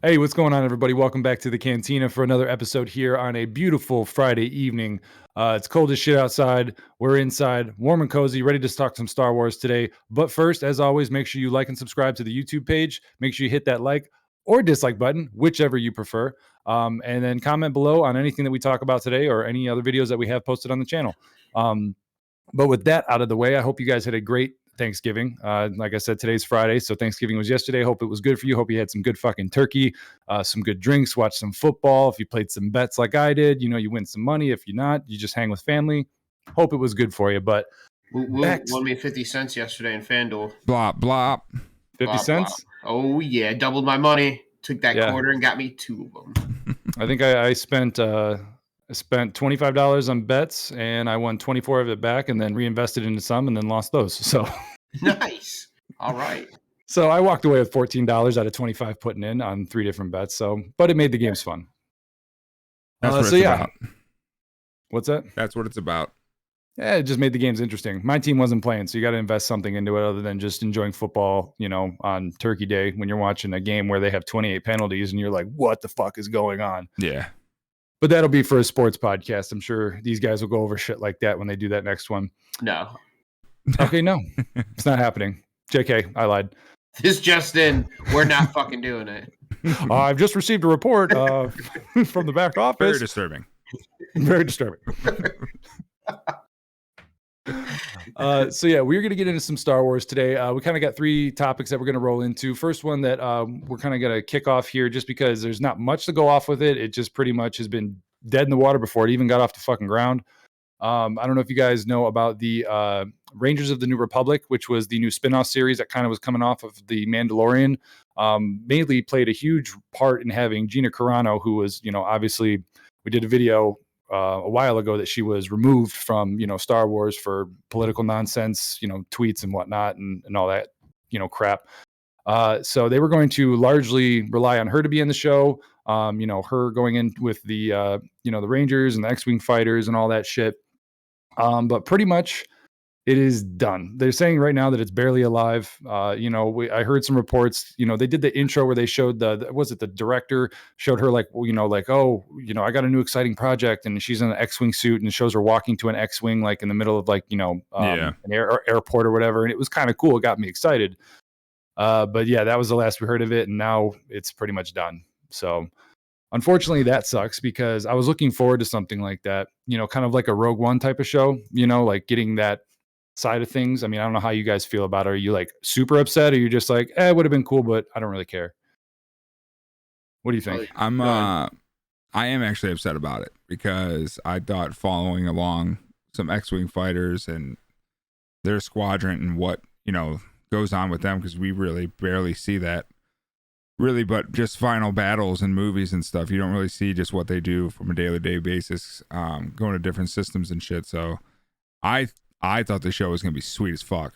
Hey, what's going on, everybody? Welcome back to the Cantina for another episode here on a beautiful Friday evening. It's cold as shit outside. We're inside, warm and cozy, ready to talk some Star Wars today. But first, as always, make sure you like and subscribe to the YouTube page. Make sure you hit that like or dislike button, whichever you prefer. And then comment below on anything that we talk about today or any other videos that we have posted on the channel. But with that out of the way, I hope you guys had a great Thanksgiving. Like I said, today's Friday, so Thanksgiving was yesterday. Hope it was good for you. Hope you had some good fucking turkey, some good drinks, watched some football. If you played some bets like I did, you know, you win some money. If you're not, you just hang with family. Hope it was good for you. But Won me 50 cents yesterday in FanDuel. Blop, blop. 50 Blah, cents? blah. Oh, yeah. Doubled my money. Took that quarter and got me 2 of them. I think I spent $25 on bets and I won 24 of it back and then reinvested into some and then lost those. So Nice. All right. So I walked away with $14 out of 25 putting in on 3 different bets. So, but it made the games fun. That's what it's about. What's that? That's what it's about. Yeah, it just made the games interesting. My team wasn't playing, so you got to invest something into it other than just enjoying football, you know, on Turkey Day when you're watching a game where they have 28 penalties and you're like, what the fuck is going on? Yeah. But that'll be for a sports podcast. I'm sure these guys will go over shit like that when they do that next one. No. Okay, no. It's not happening. JK, I lied. This just in, we're not fucking doing it. I've just received a report from the back office. Very disturbing. Very disturbing. So yeah, we're going to get into some Star Wars today. We kind of got 3 topics that we're going to roll into. First one that we're kind of going to kick off here just because there's not much to go off with it. It just pretty much has been dead in the water before it even got off the fucking ground. I don't know if you guys know about the Rangers of the New Republic, which was the new spinoff series that kind of was coming off of the Mandalorian. Mainly played a huge part in having Gina Carano, who was, you know, obviously we did a video a while ago that she was removed from, you know, Star Wars for political nonsense, you know, tweets and whatnot and all that, you know, crap. So they were going to largely rely on her to be in the show. You know, her going in with the, you know, the Rangers and the X-Wing fighters and all that shit. But pretty much it is done. They're saying right now that it's barely alive. You know, I heard some reports, you know, they did the intro where they showed the director showed her like, well, you know, like, oh, you know, I got a new exciting project and she's in an X-Wing suit and shows her walking to an X-Wing, like in the middle of like, you know, an airport or whatever. And it was kind of cool. It got me excited. But yeah, that was the last we heard of it. And now it's pretty much done. So unfortunately, that sucks because I was looking forward to something like that, you know, kind of like a Rogue One type of show, you know, like getting that side of things. I mean, I don't know how you guys feel about it. Are you like super upset or you're just like, it would have been cool, but I don't really care? What do you think? I am actually upset about it because I thought following along some X-Wing fighters and their squadron and what, you know, goes on with them, because we really barely see that. Really, but just final battles and movies and stuff, you don't really see just what they do from a day-to-day basis, going to different systems and shit. So I thought the show was going to be sweet as fuck.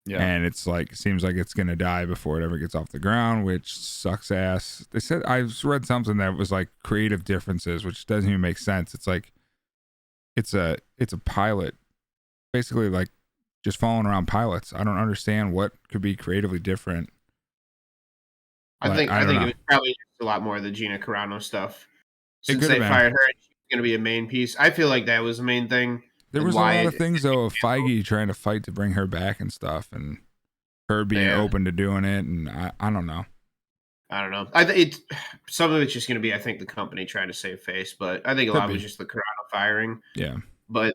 Yeah. And it's like, it seems like it's going to die before it ever gets off the ground, which sucks ass. They said, I read something that was like creative differences, which doesn't even make sense. It's like, it's a pilot, basically like just following around pilots. I don't understand what could be creatively different. I think it was probably just a lot more of the Gina Carano stuff. Since they fired her, she's going to be a main piece. I feel like that was the main thing. There was a lot of things, though, of Feige trying to fight to bring her back and stuff, and her being open to doing it, and I don't know. I don't know. Some of it's just going to be, I think, the company trying to save face, but I think a lot was just the Carano firing. Yeah. But,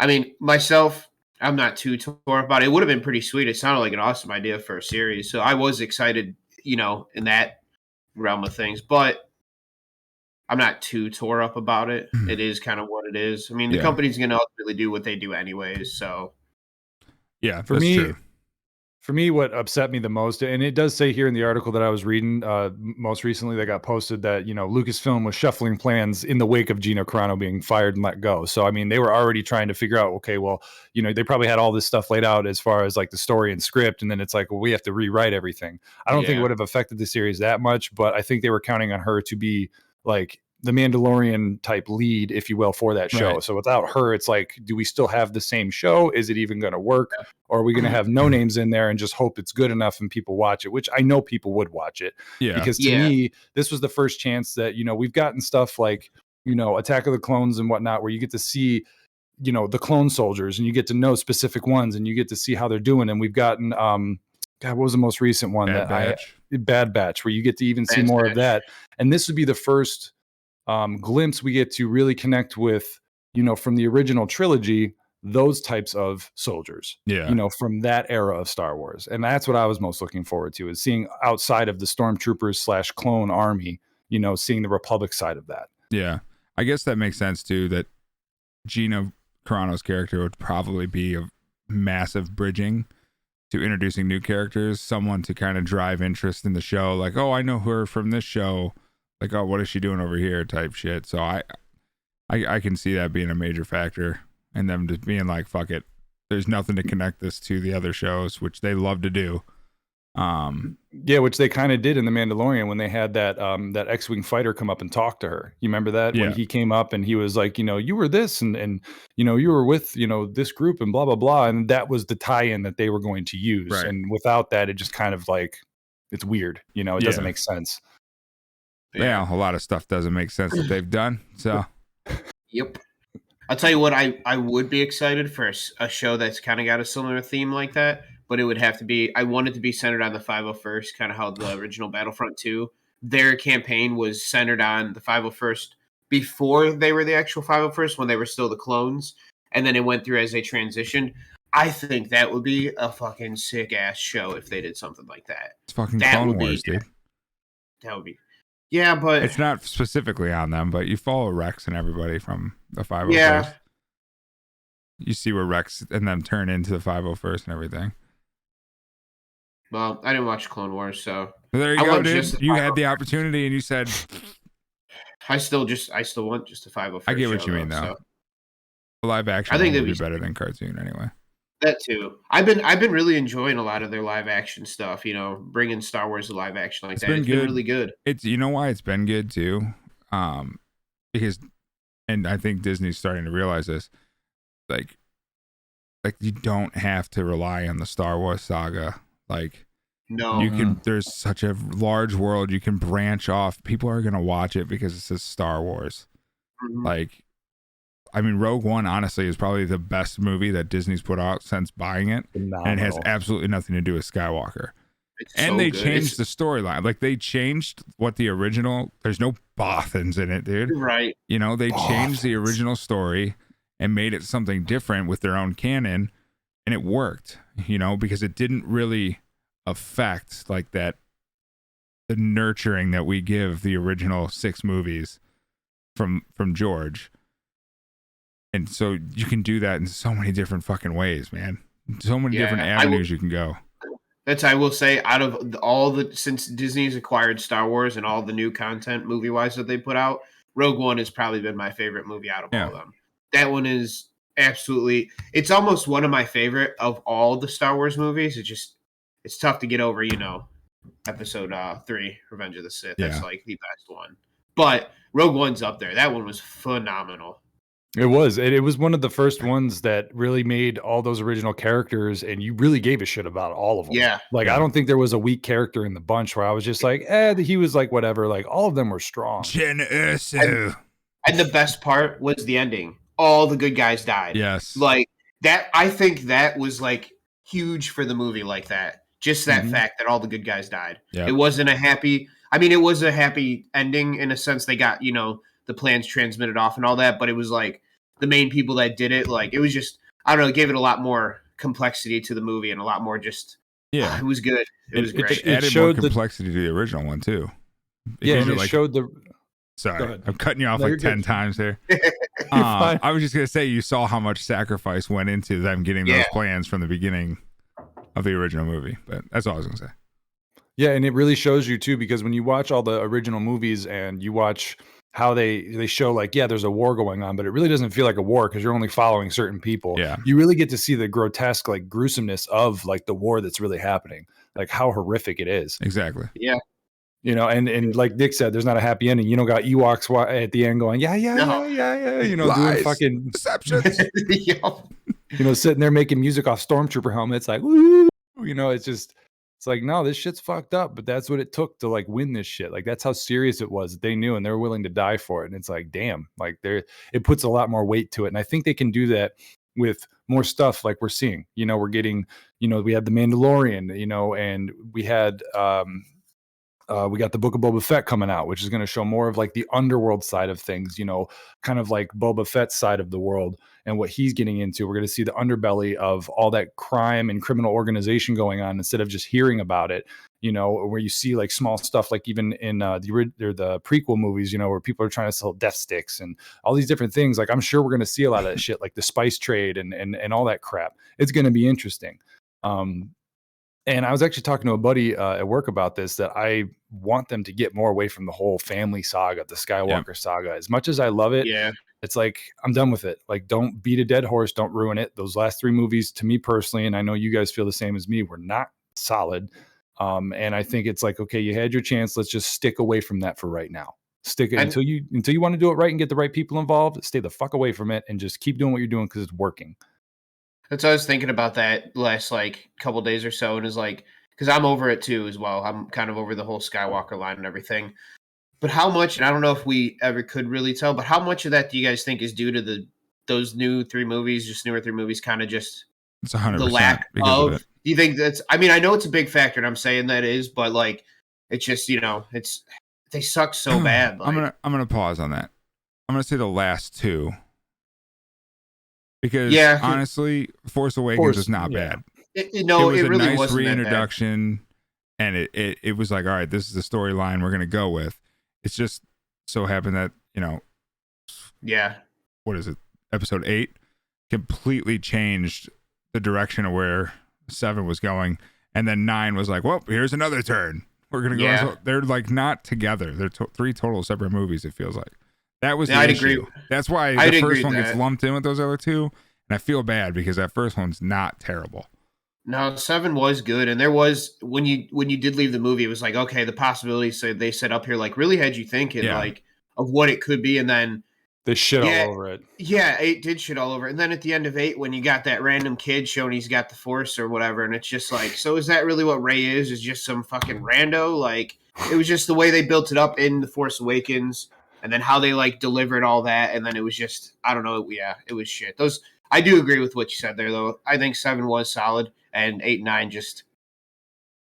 I mean, myself, I'm not too tore about it. It would have been pretty sweet. It sounded like an awesome idea for a series, so I was excited, you know, in that realm of things, but I'm not too tore up about it. It is kind of what it is. I mean, the company's going to ultimately do what they do anyways, so. Yeah, for me, what upset me the most, and it does say here in the article that I was reading most recently that got posted that, you know, Lucasfilm was shuffling plans in the wake of Gina Carano being fired and let go. So, I mean, they were already trying to figure out, okay, well, you know, they probably had all this stuff laid out as far as like the story and script. And then it's like, well, we have to rewrite everything. I don't think it would have affected the series that much, but I think they were counting on her to be like, the Mandalorian type lead, if you will, for that show. Right. So without her, it's like, do we still have the same show? Is it even going to work? Or are we going to have no names in there and just hope it's good enough and people watch it, which I know people would watch it. Yeah. Because to me, this was the first chance that, we've gotten stuff like, Attack of the Clones and whatnot, where you get to see, the clone soldiers and you get to know specific ones and you get to see how they're doing. And we've gotten, God, what was the most recent one? Bad Batch, where you get to even see more of that. And this would be the first glimpse we get to really connect with, from the original trilogy, those types of soldiers, from that era of Star Wars. And that's what I was most looking forward to, is seeing outside of the stormtroopers / clone army, seeing the Republic side of that. Yeah. I guess that makes sense too, that Gina Carano's character would probably be a massive bridging to introducing new characters, someone to kind of drive interest in the show. Like, oh, I know her from this show. Like, oh, what is she doing over here type shit. So I can see that being a major factor, and them just being like, fuck it, there's nothing to connect this to the other shows, which they love to do. Which they kind of did in The Mandalorian when they had that X-Wing fighter come up and talk to her. You remember that? When he came up and he was like, you were this and you were with, this group and blah, blah, blah. And that was the tie-in that they were going to use. Right. And without that, it just kind of like, it's weird. It doesn't make sense. Yeah, a lot of stuff doesn't make sense that they've done. So, yep. I'll tell you what, I would be excited for a show that's kind of got a similar theme like that, but it would have to be, I want it to be centered on the 501st, kind of how the original Battlefront 2, their campaign was centered on the 501st before they were the actual 501st, when they were still the clones, and then it went through as they transitioned. I think that would be a fucking sick ass show if they did something like that. It's fucking Clone Wars, dude. That would be. Yeah, but it's not specifically on them, but you follow Rex and everybody from the 501st. Yeah. You see where Rex and them turn into the 501st and everything. Well, I didn't watch Clone Wars, so there you go, dude. You had the opportunity and you said, I still want just a 501st. I get what you mean, though. So. Live action, I think would be better than cartoon anyway. That too. I've been really enjoying a lot of their live action stuff. Bringing Star Wars to live action like that. It's been really good. It's why it's been good too, because, and I think Disney's starting to realize this, like you don't have to rely on the Star Wars saga. Like, no, you can. There's such a large world. You can branch off. People are gonna watch it because it says Star Wars. Mm-hmm. Like, I mean, Rogue One, honestly, is probably the best movie that Disney's put out since buying it. Phenomenal. And it has absolutely nothing to do with Skywalker. And they changed the storyline. Like, they changed what the original... There's no Bothans in it, dude. Right. They changed the original story and made it something different with their own canon, and it worked, because it didn't really affect, like, the nurturing that we give the original 6 movies from George. And so you can do that in so many different fucking ways, man. So many different avenues you can go. I will say, out of since Disney's acquired Star Wars and all the new content movie-wise that they put out, Rogue One has probably been my favorite movie out of all of them. That one is absolutely, it's almost one of my favorite of all the Star Wars movies. It's tough to get over, episode 3, Revenge of the Sith. That's like the best one. But Rogue One's up there. That one was phenomenal. It was. It was one of the first ones that really made all those original characters, and you really gave a shit about all of them. Yeah. Like, I don't think there was a weak character in the bunch where I was just like, he was like, whatever. Like, all of them were strong. And the best part was the ending. All the good guys died. Yes. Like, that, I think that was, like, huge for the movie like that. Just that fact that all the good guys died. Yep. It wasn't a happy... I mean, it was a happy ending in a sense. They got, the plans transmitted off and all that, but it was like the main people that did it, like, it was just, I don't know, it gave it a lot more complexity to the movie and a lot more just, it was good. It was great. It added more complexity to the original one too. It showed the... Sorry, I'm cutting you off 10 times there. I was just going to say, you saw how much sacrifice went into them getting those plans from the beginning of the original movie, but that's all I was going to say. Yeah, and it really shows you too, because when you watch all the original movies and you watch how they show, like, there's a war going on, but it really doesn't feel like a war because you're only following certain people. Yeah. You really get to see the grotesque, like, gruesomeness of, like, the war that's really happening, like how horrific it is. Exactly. Yeah. and like Nick said, there's not a happy ending. You don't got Ewoks at the end going, yeah, No. doing Lies. fucking Deceptions. Yep. sitting there making music off stormtrooper helmets, like, woo, it's like, no, this shit's fucked up, but that's what it took to like win this shit. Like, that's how serious it was that they knew and they were willing to die for it. And it's like, damn, like it puts a lot more weight to it. And I think they can do that with more stuff like we're seeing. We're getting, we had the Mandalorian, and we had we got the Book of Boba Fett coming out, which is going to show more of like the underworld side of things, kind of like Boba Fett's side of the world and what he's getting into. We're going to see the underbelly of all that crime and criminal organization going on instead of just hearing about it, where you see like small stuff, like even in the prequel movies, where people are trying to sell death sticks and all these different things. Like, I'm sure we're going to see a lot of that shit, like the spice trade and all that crap. It's going to be interesting. And I was actually talking to a buddy at work about this, that I want them to get more away from the whole family saga, the Skywalker saga. As much as I love it, it's like, I'm done with it. Like, don't beat a dead horse. Don't ruin it. Those last 3 movies, to me personally, and I know you guys feel the same as me, were not solid. And I think it's like, okay, you had your chance. Let's just stick away from that for right now. Stick it until you want to do it right and get the right people involved. Stay the fuck away from it and just keep doing what you're doing because it's working. That's what I was thinking about that last like couple days or so, and is like, because I'm over it too as well. I'm kind of over the whole Skywalker line and everything. But how much, and I don't know if we ever could really tell, but how much of that do you guys think is due to those newer 3 movies, kind of just It's 100% the lack of it. Do you think that's? I mean, I know it's a big factor, and I'm saying that is, but like, it's just they suck so bad. Like, I'm gonna pause on that. I'm gonna say the last 2. Because honestly, Force Awakens is not bad. It was a really nice wasn't reintroduction, and it was like, all right, this is the storyline we're gonna go with. It's just so happened that what is it? Episode 8 completely changed the direction of where 7 was going, and then 9 was like, well, here's another turn. We're gonna go. So they're like not together. They're 3 total separate movies. It feels like. That was the issue. Agree. That's why the first one gets lumped in with those other 2, and I feel bad because that first one's not terrible. No, 7 was good, and there was when you did leave the movie, it was like, okay, the possibilities they set up here like really had you thinking like of what it could be, and then they shit all over it. Yeah, 8 did shit all over it, and then at the end of 8, when you got that random kid showing he's got the Force or whatever, and it's just like, so is that really what Rey is? Is just some fucking rando? Like, it was just the way they built it up in The Force Awakens. And then how they like delivered all that, and then it was just, I don't know, it was shit. I do agree with what you said there, though. I think 7 was solid, and 8 and 9 just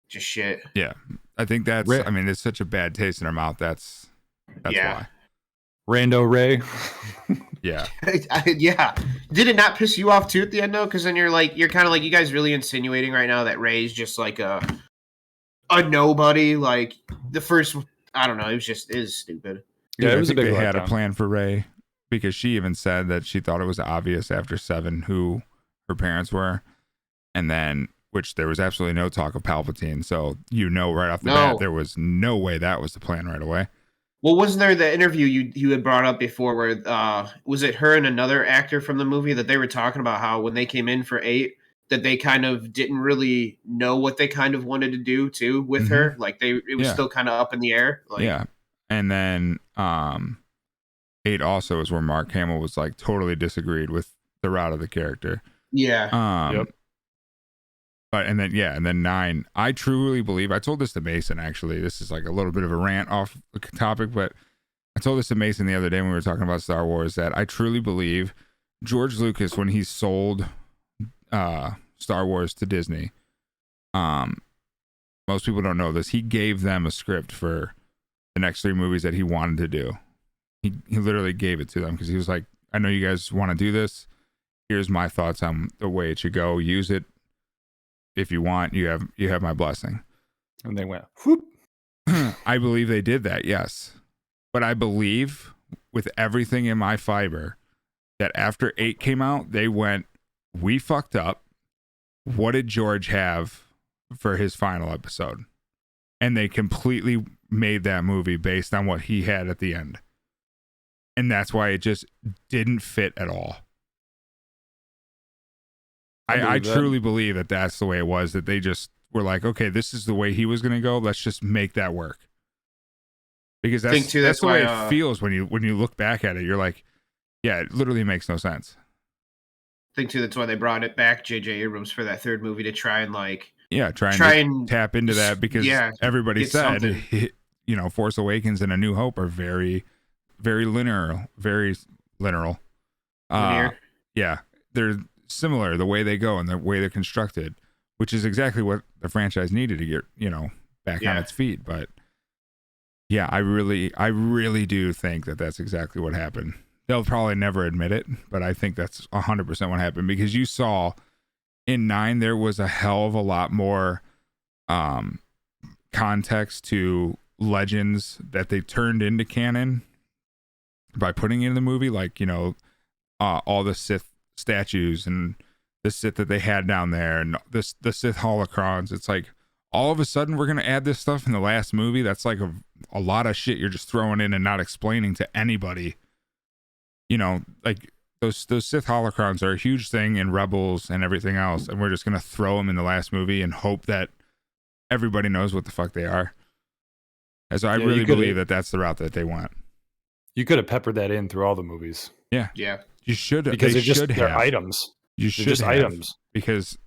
shit. Yeah, I think that's. I mean, it's such a bad taste in our mouth. That's why. Rando Ray. Yeah. Yeah. Did it not piss you off too at the end though? Because then you're kind of like, you guys really insinuating right now that Ray's just like a nobody. Like the first, I don't know. It was stupid. Yeah, it was I think a big they had letdown. a plan for Rey, because she even said that she thought it was obvious after 7 who her parents were, and then which there was absolutely no talk of Palpatine. So right off the bat, there was no way that was the plan right away. Well, wasn't there the interview you had brought up before where was it her and another actor from the movie that they were talking about how when they came in for 8 that they kind of didn't really know what they kind of wanted to do too with her, like it was still kind of up in the air. Like, and then 8 also is where Mark Hamill was like totally disagreed with the route of the character. But and then 9, I truly believe, I told this to Mason, actually, this is like a little bit of a rant off the topic, but I told this to Mason the other day when we were talking about Star Wars, that I truly believe George Lucas, when he sold Star Wars to Disney, most people don't know this, he gave them a script for the next 3 movies that he wanted to do. He literally gave it to them because he was like, I know you guys want to do this. Here's my thoughts on the way it should go. Use it if you want. You have my blessing. And they went, whoop. I believe they did that, yes. But I believe with everything in my fiber that after 8 came out, they went, we fucked up. What did George have for his final episode? And they completely made that movie based on what he had at the end. And that's why it just didn't fit at all. I truly believe that that's the way it was, that they just were like, okay, this is the way he was going to go. Let's just make that work. Because Think too, that's the way why, it feels when you look back at it. You're like, yeah, it literally makes no sense. think too, that's why they brought it back, J.J. Abrams, for that third movie to try and like try and tap into that because yeah, everybody get said, something. you know, Force Awakens and A New Hope are very, very linear, very literal. Linear. Yeah, they're similar the way they go and the way they're constructed, which is exactly what the franchise needed to get, you know, back on its feet. But yeah, I really do think that that's exactly what happened. They'll probably never admit it, but I think that's 100% what happened, because you saw in 9 there was a hell of a lot more context to legends that they turned into canon by putting it in the movie, like, you know, all the Sith statues and the Sith that they had down there and the Sith holocrons. It's like all of a sudden we're going to add this stuff in the last movie. That's like a lot of shit you're just throwing in and not explaining to anybody. You know, like those Sith holocrons are a huge thing in Rebels and everything else, and we're just going to throw them in the last movie and hope that everybody knows what the fuck they are. As I really believe that that's the route that they went. You could have peppered that in through all the movies. Yeah. You should, because they're items. You should just have, items. because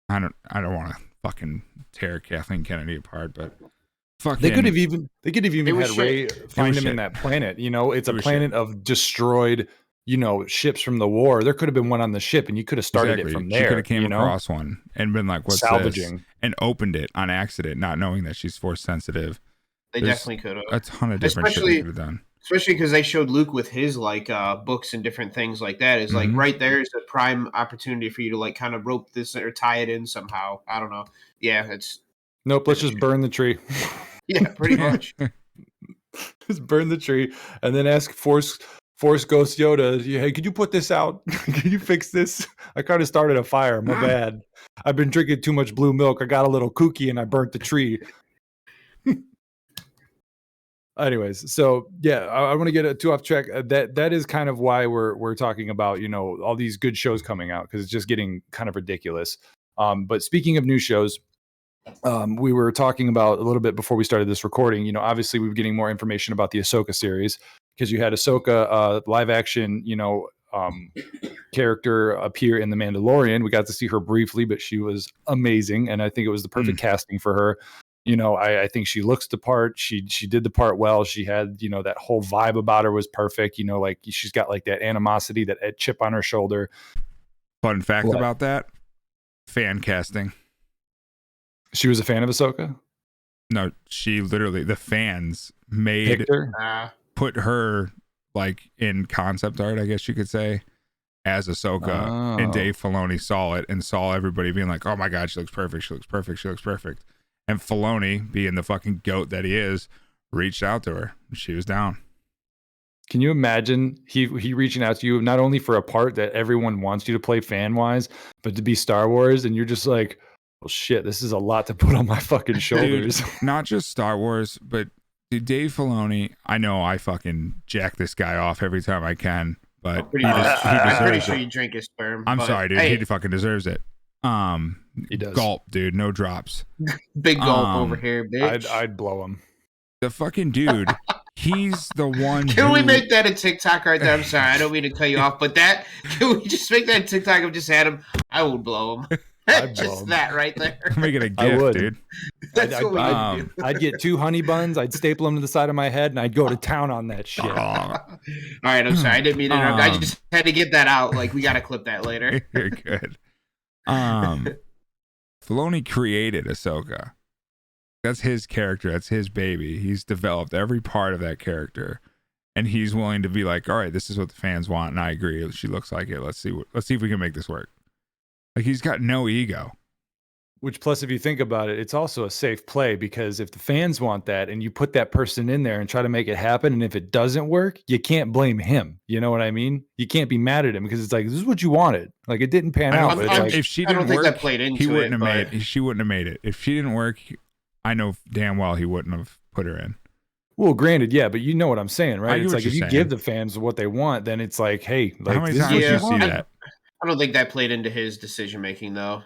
I don't want to fucking tear Kathleen Kennedy apart, but fucking they could have even had Rey find him shit. in that planet. You know, it's a was planet of destroyed, you know, ships from the war. There could have been one on the ship, and you could have started it from there. She could have came you know? across one and been like, "What's salvaging this?" and opened it on accident, not knowing that she's force sensitive. They definitely could have. A ton of different shit they could have done. Especially because they showed Luke with his like books and different things like that. Is like right there is a prime opportunity for you to like kind of rope this or tie it in somehow. I don't know. Yeah, it's nope. Let's just burn the tree. Yeah, pretty much. Just burn the tree and then ask Force Ghost Yoda, "Hey, could you put this out? Can you fix this? I kind of started a fire. My bad. I've been drinking too much blue milk. I got a little kooky and I burnt the tree." Anyways, so yeah, I want to get too off track. That is kind of why we're talking about, you know, all these good shows coming out, because it's just getting kind of ridiculous. But speaking of new shows, we were talking about a little bit before we started this recording. You know, obviously we were getting more information about the Ahsoka series, because you had Ahsoka live action, you know, character appear in The Mandalorian. We got to see her briefly, but she was amazing, and I think it was the perfect casting for her. You know, I think she looks the part. She did the part well. She had, you know, that whole vibe about her was perfect. You know, like she's got like that animosity, that chip on her shoulder. Fun fact about that: fan casting. She was a fan of Ahsoka? No, she literally, the fans made put her like in concept art, I guess you could say, as Ahsoka, and Dave Filoni saw it and saw everybody being like, "Oh my god, she looks perfect. She looks perfect. She looks perfect." And Filoni, being the fucking goat that he is, reached out to her. She was down. Can you imagine he reaching out to you not only for a part that everyone wants you to play fan wise, but to be Star Wars, and you're just like, "Well, shit, this is a lot to put on my fucking shoulders." Dude, not just Star Wars, but dude, Dave Filoni. I know I fucking jack this guy off every time I can, but I'm pretty sure you drink his sperm. I'm sorry, dude. He fucking deserves it. He does. Gulp, dude. No drops. Big gulp over here, bitch. I'd blow him. The fucking dude. He's the one. Can we make that a TikTok right there? I'm sorry, I don't mean to cut you off, but can we just make that a TikTok of just Adam? I would blow him. Just that right there. Make it a gift, dude. I'd get 2 honey buns. I'd staple them to the side of my head, and I'd go to town on that shit. All right, I'm sorry. I didn't mean to interrupt. I just had to get that out. Like, we got to clip that later. You're good. Filoni created Ahsoka. That's his character. That's his baby. He's developed every part of that character, and he's willing to be like, "All right, this is what the fans want, and I agree. She looks like it. Let's see if we can make this work." Like, he's got no ego. Which, plus, if you think about it, it's also a safe play, because if the fans want that and you put that person in there and try to make it happen, and if it doesn't work, you can't blame him. You know what I mean? You can't be mad at him, because it's like, this is what you wanted. Like, it didn't pan out. If she didn't work, he wouldn't have made it. She wouldn't have made it. If she didn't work, I know damn well he wouldn't have put her in. Well, granted, yeah, but you know what I'm saying, right? It's like, if you give the fans what they want, then it's like, hey, like, this is what you want. I don't think that played into his decision making, though.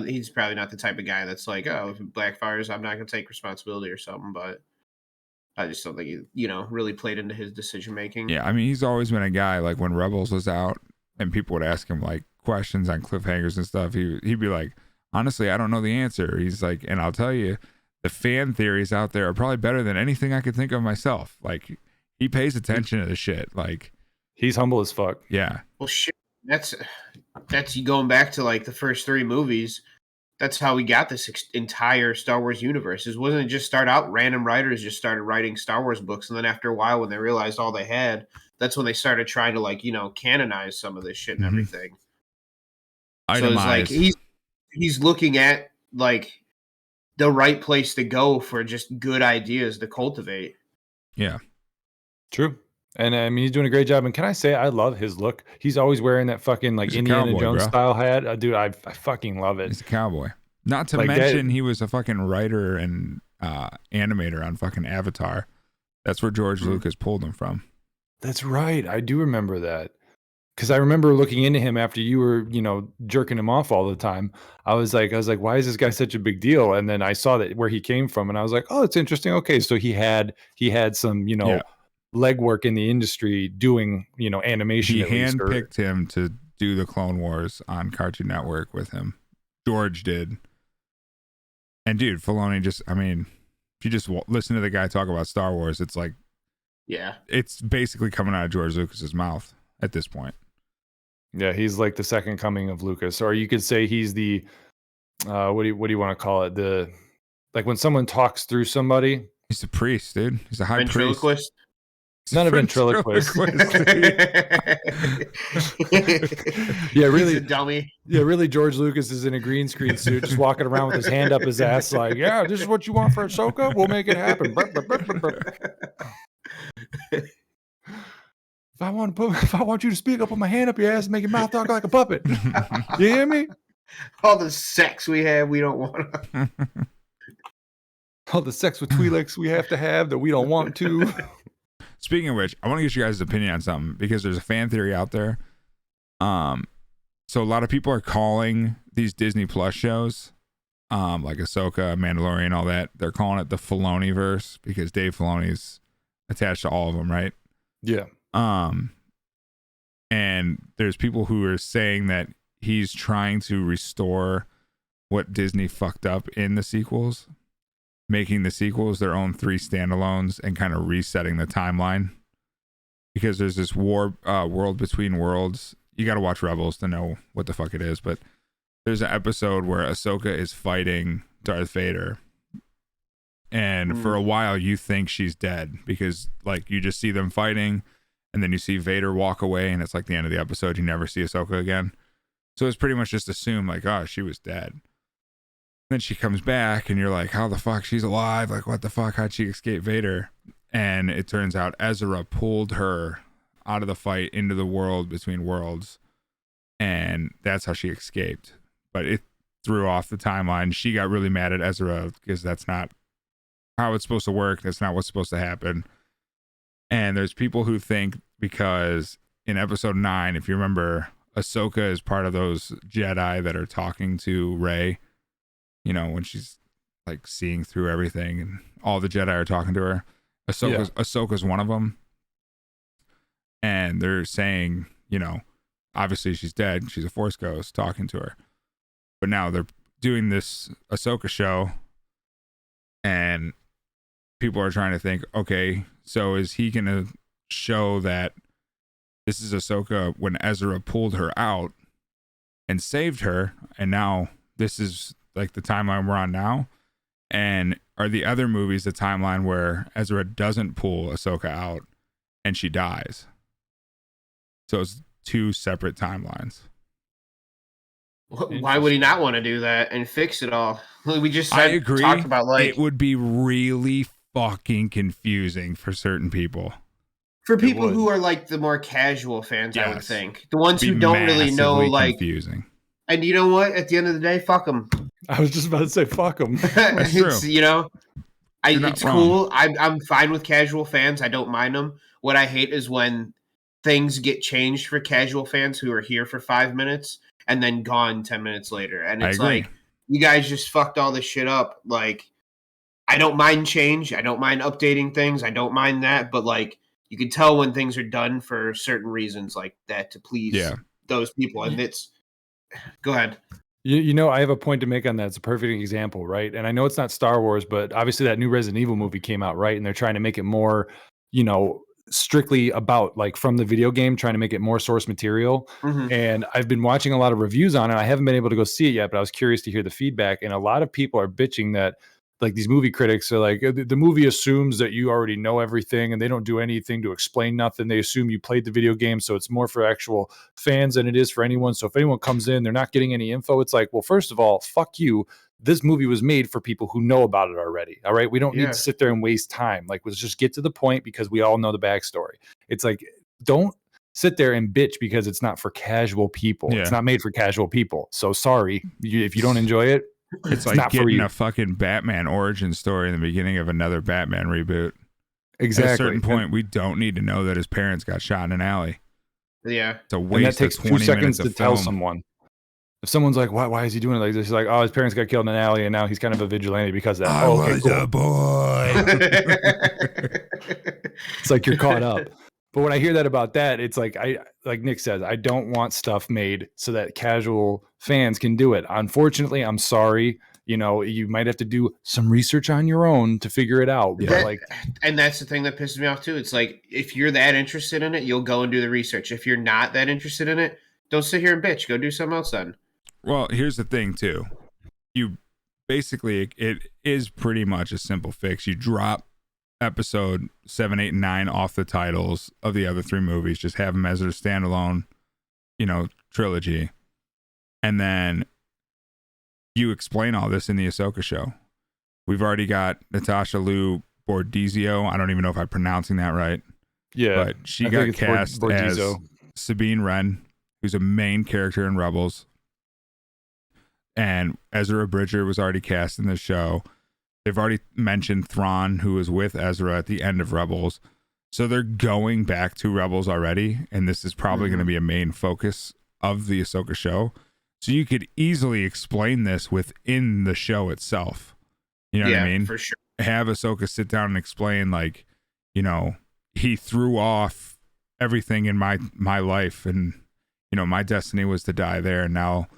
He's probably not the type of guy that's like, "Oh, if it backfires, I'm not going to take responsibility or something." But I just don't think he, you know, really played into his decision making. Yeah, I mean, he's always been a guy, like when Rebels was out and people would ask him like questions on cliffhangers and stuff, he'd be like, honestly, I don't know the answer. He's like, and I'll tell you, the fan theories out there are probably better than anything I could think of myself. Like, he pays attention to the shit. Like, he's humble as fuck. Yeah. Well, shit, that's going back to like the first 3 movies. That's how we got this entire Star Wars universe. It wasn't just start out random writers just started writing Star Wars books, and then after a while, when they realized all they had, that's when they started trying to like, you know, canonize some of this shit and everything. So it's like he's looking at like the right place to go for just good ideas to cultivate. Yeah. True. And I mean, he's doing a great job. And can I say, I love his look. He's always wearing that fucking like Indiana cowboy, Jones bro. style hat. Dude, I fucking love it. He's a cowboy. Not to Like mention, he was a fucking writer and animator on fucking Avatar. That's where George Lucas pulled him from. That's right. I do remember that. Because I remember looking into him after you were, you know, jerking him off all the time. I was like, why is this guy such a big deal? And then I saw that where he came from, and I was like, oh, it's interesting. Okay, so he had some, you know, legwork in the industry doing, you know, animation. He handpicked him to do the Clone Wars on Cartoon Network with him. George did. And dude, Filoni just, I mean, if you just listen to the guy talk about Star Wars, it's like, yeah, it's basically coming out of George Lucas's mouth at this point. Yeah, he's like the second coming of Lucas, or you could say he's the what do you want to call it? The like when someone talks through somebody. He's a priest, dude. He's a high ventriloquist. Priest. Not a ventriloquist. Yeah, really, he's a dummy. Yeah, really. George Lucas is in a green screen suit, just walking around with his hand up his ass, like, "Yeah, this is what you want for Ahsoka. We'll make it happen." If I want you to speak, I'll put my hand up your ass and make your mouth talk like a puppet. You hear me? All the sex we have, we don't want to. All the sex with Twi'leks we have to have that we don't want to. Speaking of which, I want to get you guys' opinion on something because there's a fan theory out there. So a lot of people are calling these Disney Plus shows, like Ahsoka, Mandalorian, all that. They're calling it the Filoni-verse because Dave Filoni's attached to all of them, right? Yeah. And there's people who are saying that he's trying to restore what Disney fucked up in the sequels, making the sequels their own 3 standalones and kind of resetting the timeline. Because there's this world between worlds. You got to watch Rebels to know what the fuck it is, but there's an episode where Ahsoka is fighting Darth Vader. And for a while you think she's dead because like you just see them fighting. And then you see Vader walk away, and it's like the end of the episode. You never see Ahsoka again. So it's pretty much just assumed, like, oh, she was dead. Then she comes back, and you're like, how the fuck? She's alive. Like, what the fuck? How'd she escape Vader? And it turns out Ezra pulled her out of the fight into the world between worlds. And that's how she escaped. But it threw off the timeline. She got really mad at Ezra because that's not how it's supposed to work. That's not what's supposed to happen. And there's people who think because in episode 9, if you remember, Ahsoka is part of those Jedi that are talking to Rey, you know, when she's like seeing through everything and all the Jedi are talking to her. Ahsoka's one of them. And they're saying, you know, obviously she's dead. She's a Force ghost talking to her. But now they're doing this Ahsoka show and people are trying to think, okay, so is he going to show that this is Ahsoka when Ezra pulled her out and saved her, and now this is like the timeline we're on now? And are the other movies the timeline where Ezra doesn't pull Ahsoka out and she dies? So it's 2 separate timelines. Why would he not want to do that and fix it all? We just talked about like it would be really fucking confusing for certain people. For people who are like the more casual fans, yes. I would think. The ones who don't really know, like confusing. And you know what? At the end of the day, fuck them. I was just about to say fuck them. That's true. You know, it's wrong. cool. I'm fine with casual fans. I don't mind them. What I hate is when things get changed for casual fans who are here for 5 minutes and then gone 10 minutes later. And it's like, you guys just fucked all this shit up. Like, I don't mind change. I don't mind updating things. I don't mind that. But like, you can tell when things are done for certain reasons like that to please those people. And it's, go ahead. You know, I have a point to make on that. It's a perfect example, right? And I know it's not Star Wars, but obviously that new Resident Evil movie came out, right? And they're trying to make it more, you know, strictly about like from the video game, trying to make it more source material. Mhm. And I've been watching a lot of reviews on it. I haven't been able to go see it yet, but I was curious to hear the feedback. And a lot of people are bitching that like these movie critics are like, the movie assumes that you already know everything and they don't do anything to explain nothing. They assume you played the video game. So it's more for actual fans than it is for anyone. So if anyone comes in, they're not getting any info. It's like, well, first of all, fuck you. This movie was made for people who know about it already. All right. We don't need to sit there and waste time. Like, let's just get to the point because we all know the backstory. It's like, don't sit there and bitch because it's not for casual people. Yeah. It's not made for casual people. So sorry if you don't enjoy it. It's like getting a fucking Batman origin story in the beginning of another Batman reboot. Exactly. At a certain point, we don't need to know that his parents got shot in an alley. Yeah. It's a waste and that takes of 20 2 seconds minutes to of tell film. someone. If someone's like, why is he doing it like this? He's like, oh, his parents got killed in an alley and now he's kind of a vigilante because of that. I was a boy. It's like you're caught up. But when I hear that about that, it's like like Nick says, I don't want stuff made so that casual fans can do it. Unfortunately, I'm sorry. You know, you might have to do some research on your own to figure it out. Yeah. And that's the thing that pisses me off too. It's like, if you're that interested in it, you'll go and do the research. If you're not that interested in it, don't sit here and bitch. Go do something else then. Well, here's the thing too. You basically, it is pretty much a simple fix. You drop episode 7, 8, and 9 off the titles of the other 3 movies. Just have them as a standalone, you know, trilogy. And then you explain all this in the Ahsoka show. We've already got Natasha Liu Bordizio. I don't even know if I'm pronouncing that right. Yeah. But she got cast as Sabine Wren, who's a main character in Rebels. And Ezra Bridger was already cast in the show. They've already mentioned Thrawn, who was with Ezra at the end of Rebels. So they're going back to Rebels already. And this is probably going to be a main focus of the Ahsoka show. So you could easily explain this within the show itself. You know what I mean? For sure. Have Ahsoka sit down and explain, like, you know, he threw off everything in my life, and, you know, my destiny was to die there, and now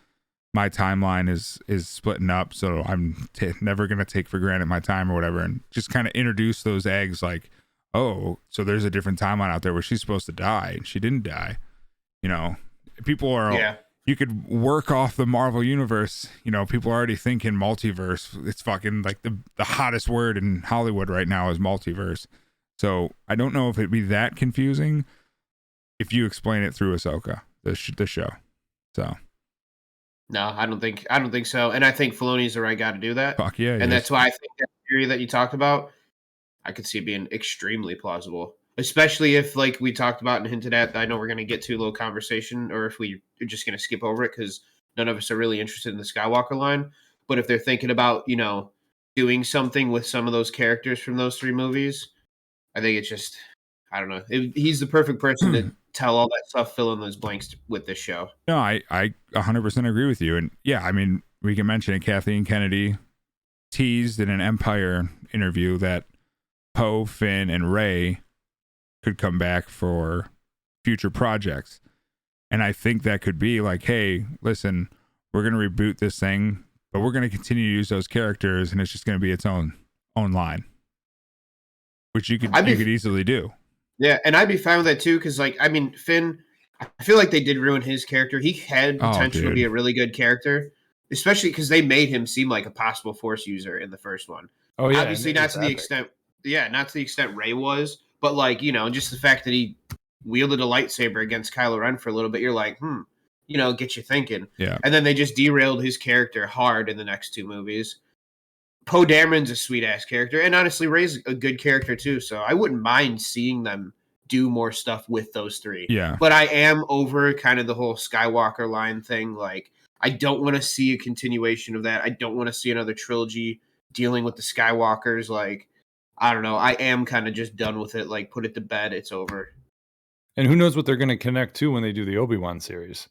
my timeline is splitting up, so I'm never going to take for granted my time or whatever, and just kind of introduce those eggs like, oh, so there's a different timeline out there where she's supposed to die, and she didn't die. You know, people are... You could work off the Marvel universe. You know, people are already thinking multiverse. It's fucking like the hottest word in Hollywood right now is multiverse. So I don't know if it'd be that confusing if you explain it through Ahsoka, the show. So no, I don't think so. And I think Filoni's the right guy to do that. Fuck yeah. And that's why I think that theory that you talked about, I could see being extremely plausible. Especially if, like we talked about and hinted at, I know we're going to get to a little conversation, or if we're just going to skip over it because none of us are really interested in the Skywalker line. But if they're thinking about, you know, doing something with some of those characters from those 3 movies, I think it's just, I don't know. He's the perfect person to tell all that stuff, fill in those blanks with this show. No, I 100% agree with you. And yeah, I mean, we can mention it. Kathleen Kennedy teased in an Empire interview that Poe, Finn, and Rey could come back for future projects. And I think that could be like, hey, listen, we're going to reboot this thing, but we're going to continue to use those characters, and it's just going to be its own line, which you could easily do. Yeah, and I'd be fine with that too, because, like, I mean, Finn, I feel like they did ruin his character. He had potential to be a really good character, especially because they made him seem like a possible Force user in the first one. Oh yeah, obviously not to the extent, not to the extent Rey was, but, like, you know, just the fact that he wielded a lightsaber against Kylo Ren for a little bit, you're like, you know, get you thinking. Yeah. And then they just derailed his character hard in the next 2 movies. Poe Dameron's a sweet ass character, and honestly, Rey's a good character too. So I wouldn't mind seeing them do more stuff with those 3. Yeah. But I am over kind of the whole Skywalker line thing. Like, I don't want to see a continuation of that. I don't want to see another trilogy dealing with the Skywalkers. Like, I don't know. I am kind of just done with it. Like, put it to bed. It's over. And who knows what they're going to connect to when they do the Obi-Wan series?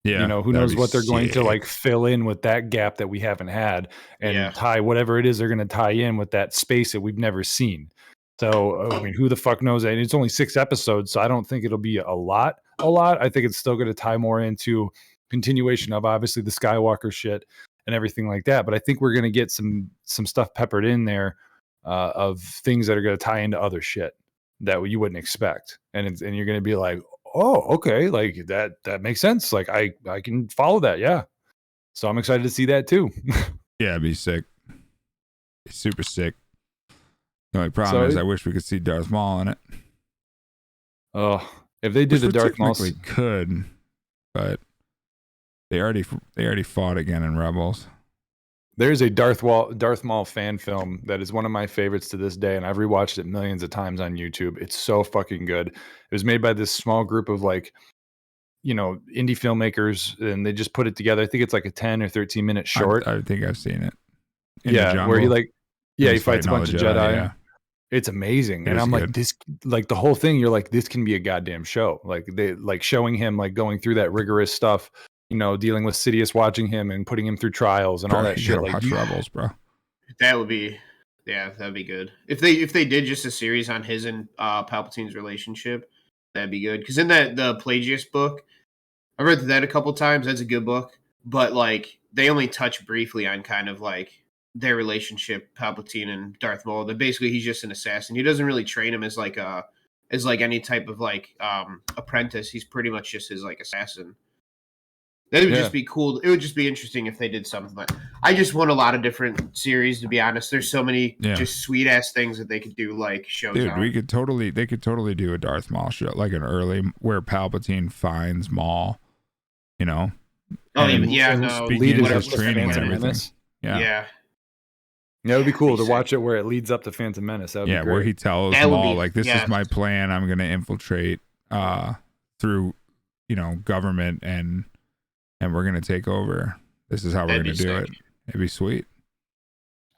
Yeah, You know, who that'd knows be what they're going to like sick. fill in with that gap that we haven't had, Yeah. and tie whatever it is they're going to tie in with that space that we've never seen. So I mean, who the fuck knows? And it's only 6 episodes, so I don't think it'll be a lot. I think it's still going to tie more into continuation of obviously the Skywalker shit and everything like that. But I think we're going to get some stuff peppered in there of things that are going to tie into other shit that you wouldn't expect, and you're going to be like, oh, okay, like that makes sense. Like I can follow that, yeah. So I'm excited to see that too. Yeah, it'd be sick. It's super sick. The only problem is I wish we could see Darth Maul in it. Oh, if they did Which the we Darth Maul, technically could, but they already fought again in Rebels. there's a Darth Maul fan film that is one of my favorites to this day, and I've rewatched it millions of times on YouTube. It's so fucking good. It was made by this small group of like, you know, indie filmmakers, and they just put it together. I think it's like a 10 or 13-minute short. I think I've seen it. In the Yeah, jungle, where he like, yeah, he he's fights a fighting all bunch the of Jedi. Yeah. It's amazing. It And is I'm like, good. this, like the whole thing, you're like, this can be a goddamn show. Like they like showing him like going through that rigorous stuff, you know, dealing with Sidious, watching him and putting him through trials and all Bro, that you shit. gotta Like watch Rebels, bro. That would be, yeah, that'd be good. If they did just a series on his and Palpatine's relationship, that'd be good. Because in the Pelagius book, I read that a couple times. That's a good book, but like they only touch briefly on kind of like their relationship, Palpatine and Darth Maul. That basically he's just an assassin. He doesn't really train him as like any type of like apprentice. He's pretty much just his like assassin. That would just be cool. It would just be interesting if they did something. But I just want a lot of different series, to be honest. There's so many just sweet ass things that they could do, like shows. Dude, on. they could totally do a Darth Maul show, like an early where Palpatine finds Maul, you know. Oh, and lead begins is his training and everything. Menace. Yeah. Yeah, it would be cool to watch it where it leads up to Phantom Menace. That would be great. Where he tells Maul like, "This is my plan. I'm going to infiltrate through, you know, government and we're going to take over. This is how we're going to do it." It'd be sweet.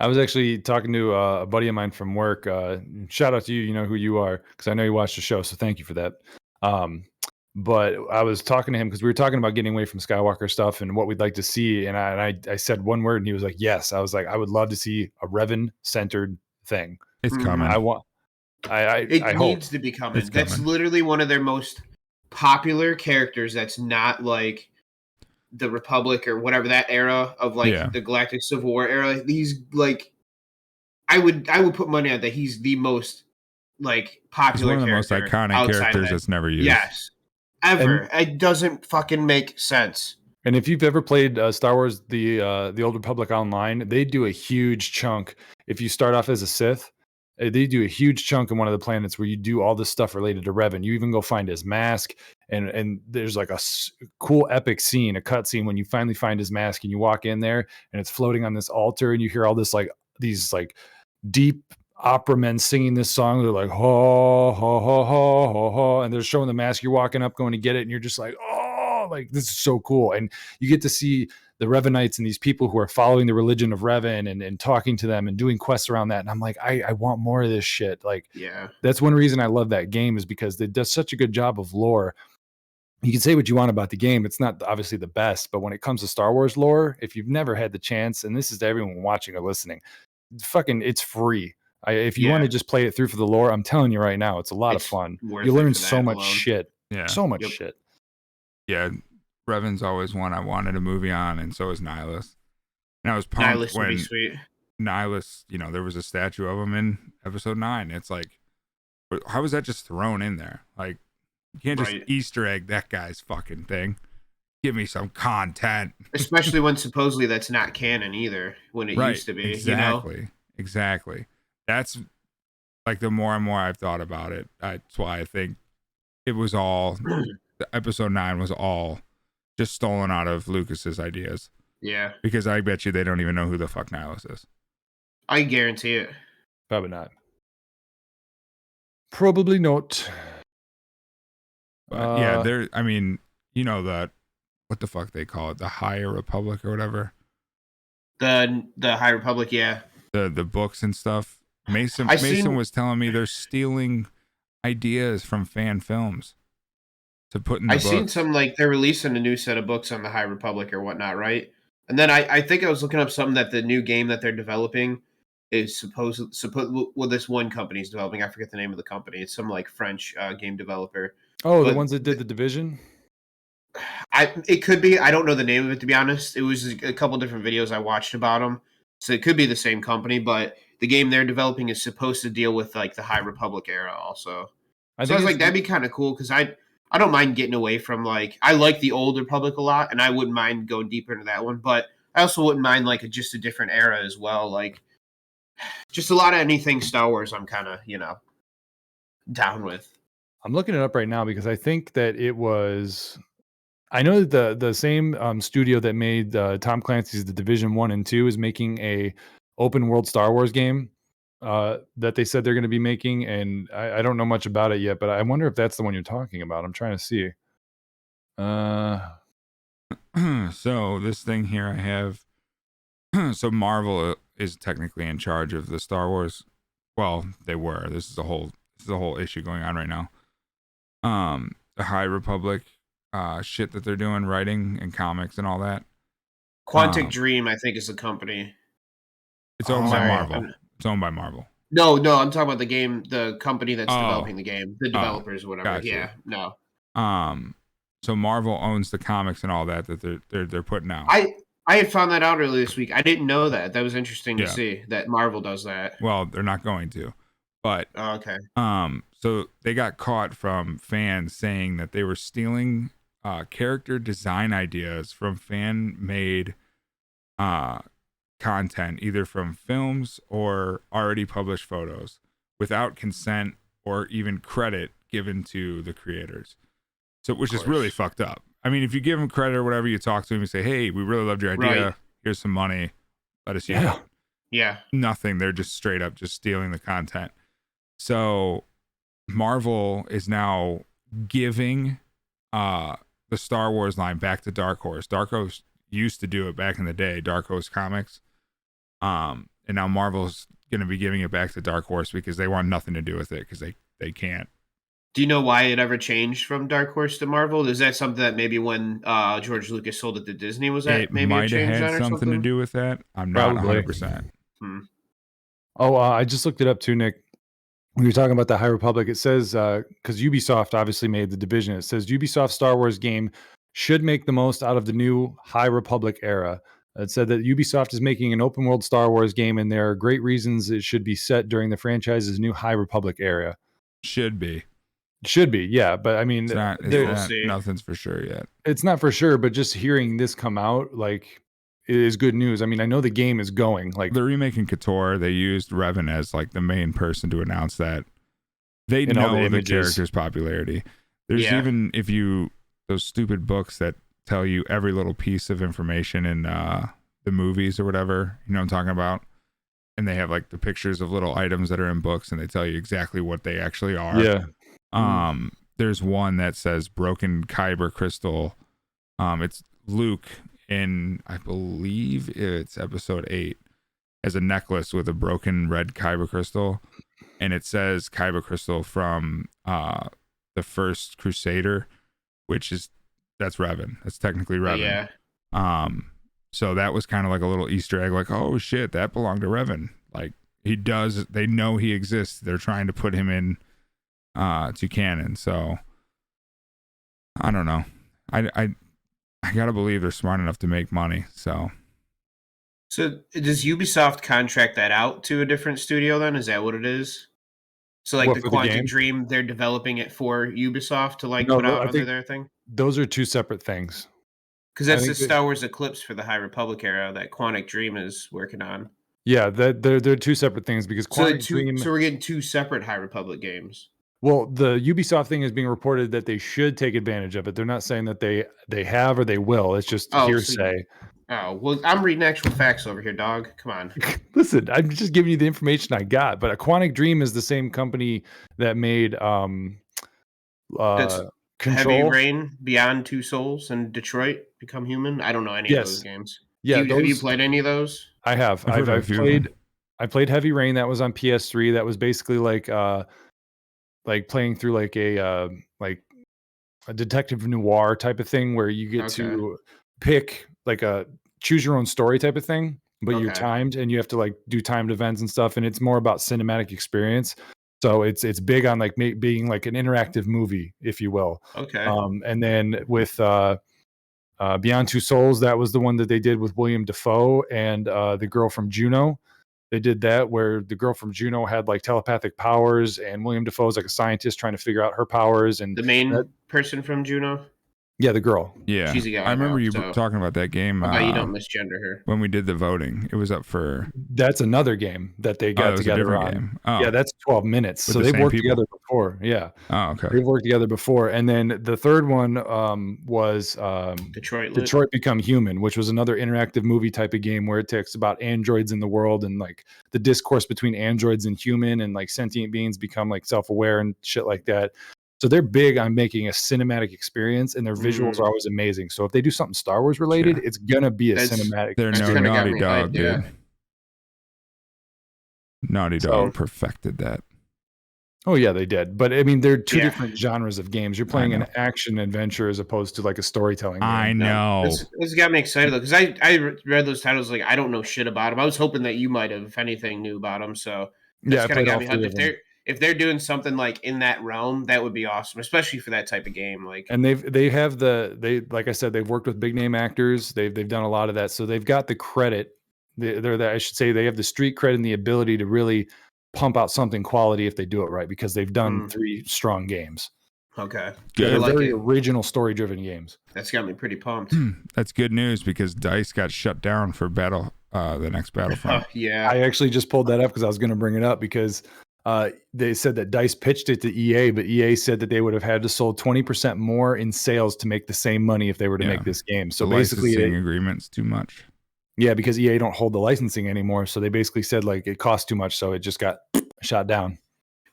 I was actually talking to a buddy of mine from work. Shout out to you. You know who you are, because I know you watched the show. So thank you for that. But I was talking to him because we were talking about getting away from Skywalker stuff and what we'd like to see. And I said one word and he was like, yes. I was like, I would love to see a Revan centered thing. It's coming. I hope. It needs to be coming. That's literally one of their most popular characters. That's not like the Republic or whatever, that era of like the Galactic Civil War era. He's like, I would put money on that. He's the most like popular. He's one of the most iconic characters that's never used. Yes, ever. It doesn't fucking make sense. And if you've ever played Star Wars, the Old Republic Online, they do a huge chunk. If you start off as a Sith, they do a huge chunk in one of the planets where you do all this stuff related to Revan. You even go find his mask, and there's like a cool epic scene, a cut scene when you finally find his mask and you walk in there and it's floating on this altar and you hear all this like these like deep opera men singing this song. They're like ho ho ho ho ho ho, and they're showing the mask. You're walking up going to get it and you're just like, oh, like this is so cool. And you get to see the Revanites and these people who are following the religion of Revan and talking to them and doing quests around that. And I'm like, I want more of this shit. Like, that's one reason I love that game, is because it does such a good job of lore. You can say what you want about the game. It's not obviously the best, but when it comes to Star Wars lore, if you've never had the chance, and this is to everyone watching or listening, it's free. If you want to just play it through for the lore, I'm telling you right now, it's a lot of fun. You learn so much shit. Yeah. So much shit. Yeah. Revan's always one I wanted a movie on, and so is Nihilus. And I was pumped when Nihilus, you know, there was a statue of him in episode 9. It's like, how was that just thrown in there? Like, you can't just Easter egg that guy's fucking thing. Give me some content. Especially when supposedly that's not canon either, when it used to be. Exactly. You know? Exactly. That's like, the more and more I've thought about it, that's why I think it was all, episode 9 was all just stolen out of Lucas's ideas. Yeah. Because I bet you they don't even know who the fuck Nihilus is. I guarantee it. Probably not. Probably not. Yeah, I mean, you know, what the fuck they call it, the Higher Republic or whatever. The High Republic, yeah. The books and stuff. Mason was telling me they're stealing ideas from fan films. to put in the I seen books. some like they're releasing a new set of books on the High Republic or whatnot, right? And then I think I was looking up something that the new game that they're developing is supposed well, this one company's developing. I forget the name of the company. It's some like French game developer. Oh, the But ones that did the Division. it could be. I don't know the name of it, to be honest. It was a couple different videos I watched about them, so it could be the same company. But the game they're developing is supposed to deal with like the High Republic era also. I So I think was it's like, that'd be kind of cool because I don't mind getting away from like I like the old Republic a lot, and I wouldn't mind going deeper into that one. But I also wouldn't mind like just a different era as well. Like just a lot of anything Star Wars, I'm kind of down with. I'm looking it up right now because I think that it was. I know that the same studio that made Tom Clancy's The Division 1 and 2 is making a open world Star Wars game that they said they're going to be making, and I don't know much about it yet, but I wonder if that's the one you're talking about. I'm trying to see. So this thing here I have. So Marvel is technically in charge of the Star Wars. Well, they were. This is a whole issue going on right now. The High Republic shit that they're doing, writing and comics and all that. Quantic Dream, I think, is the company. It's owned by Sorry, Marvel. It's owned by Marvel. No, I'm talking about the game, the company that's developing the game, the developers, or whatever. Gotcha. Yeah, no. So Marvel owns the comics and all that they're putting out. I had found that out earlier this week. I didn't know that. That was interesting to see that Marvel does that. Well, they're not going to, but okay. So they got caught from fans saying that they were stealing character design ideas from fan-made content, either from films or already published photos, without consent or even credit given to the creators. So, which is really fucked up. I mean, if you give them credit or whatever, you talk to them and say, "Hey, we really loved your idea. Right. Here's some money. Let us use it." Yeah. Nothing. They're just straight up just stealing the content. So Marvel is now giving the Star Wars line back to Dark Horse. Dark Horse used to do it back in the day, Dark Horse Comics. And now Marvel's going to be giving it back to Dark Horse because they want nothing to do with it because they can't. Do you know why it ever changed from Dark Horse to Marvel? Is that something that maybe when George Lucas sold it to Disney was that maybe might it have had something to do with that? I'm not 100%. Oh, I just looked it up too, Nick. When you're talking about the High Republic, it says because Ubisoft obviously made the Division. It says Ubisoft Star Wars game should make the most out of the new High Republic era. It said that Ubisoft is making an open world Star Wars game, and there are great reasons it should be set during the franchise's new High Republic era. Should be, yeah, but I mean, nothing's for sure yet. It's not for sure, but just hearing this come out, like, is good news. I mean, I know the game is going. Like, they're remaking KOTOR. They used Revan as like the main person to announce that. They know the character's popularity. There's even those stupid books that tell you every little piece of information in the movies or whatever. You know what I'm talking about? And they have like the pictures of little items that are in books, and they tell you exactly what they actually are. Yeah. There's one that says broken kyber crystal. It's Luke in, I believe it's episode 8, has a necklace with a broken red kyber crystal, and it says kyber crystal from the first Crusader, that's Revan. That's technically Revan. Yeah. So that was kind of like a little Easter egg, like, oh shit, that belonged to Revan. Like they know he exists. They're trying to put him in to canon. So I don't know. I gotta believe they're smart enough to make money. So does Ubisoft contract that out to a different studio then? Is that what it is? So like the Quantic Dream, they're developing it for Ubisoft to put out under their thing? Those are two separate things. Because that's the Star Wars Eclipse for the High Republic era that Quantic Dream is working on. Yeah, they're two separate things because Quantic Dream. So we're getting two separate High Republic games. Well, the Ubisoft thing is being reported that they should take advantage of it. They're not saying that they have or they will. It's just hearsay. Well, I'm reading actual facts over here, dog. Come on. Listen, I'm just giving you the information I got. But a Quantic Dream is the same company that made That's Control. Heavy Rain, Beyond Two Souls, and Detroit Become Human. I don't know any of those games. Yeah, have you played any of those? I have. I've played. I played Heavy Rain. That was on PS3. That was basically like playing through like a detective noir type of thing where you get Okay. to pick like a choose your own story type of thing, but you're Okay. timed and you have to like do timed events and stuff, and it's more about cinematic experience. So it's big on like being like an interactive movie, if you will. Okay. And then with Beyond Two Souls, that was the one that they did with William Dafoe and the girl from Juno. They did that where the girl from Juno had like telepathic powers, and William Dafoe is like a scientist trying to figure out her powers. And The main person from Juno. yeah, the girl. Yeah, She's a guy I remember now, you so talking about that game. I bet you don't misgender her. When we did the voting. It was up for. That's another game that they got was a together different on. game. Oh, Yeah, that's 12 minutes. With So the they've same worked people? together before. Yeah, oh, okay. they've worked together before. And then the third one was Detroit. Lit. Detroit Become Human, which was another interactive movie type of game where it takes about androids in the world and like the discourse between androids and human, and like sentient beings become like self-aware and shit like that. So they're big on making a cinematic experience, and their visuals are always amazing. So if they do something Star Wars related, Sure. it's gonna be a That's- cinematic. They're That's no kinda got Naughty me Dog, hyped, dude. yeah. Naughty So- Dog perfected that. Oh yeah, they did. But I mean, they're two Yeah. different genres of games. You're playing an know. action adventure as opposed to like a storytelling game. I know. This got me excited though, because I read those titles like I don't know shit about them. I was hoping that you might have, if anything, knew about them. So Yeah, I kind of played got all me three hyped. of them. If they're doing something like in that realm, that would be awesome, especially for that type of game. Like, And they like I said, they've worked with big name actors. They've done a lot of that. So they've got the credit. I should say they have the street cred and the ability to really pump out something quality if they do it right, because they've done 3 strong games. okay, Good. I They're like very it. original story driven games. That's got me pretty pumped. That's good news because DICE got shut down for the next Battlefront. Yeah, I actually just pulled that up because I was going to bring it up because they said that DICE pitched it to EA, but EA said that they would have had to sold 20% more in sales to make the same money if they were to Yeah. make this game. So the basically, licensing agreement's too much. yeah, because EA don't hold the licensing anymore. So they basically said like it cost too much, so it just got shot down.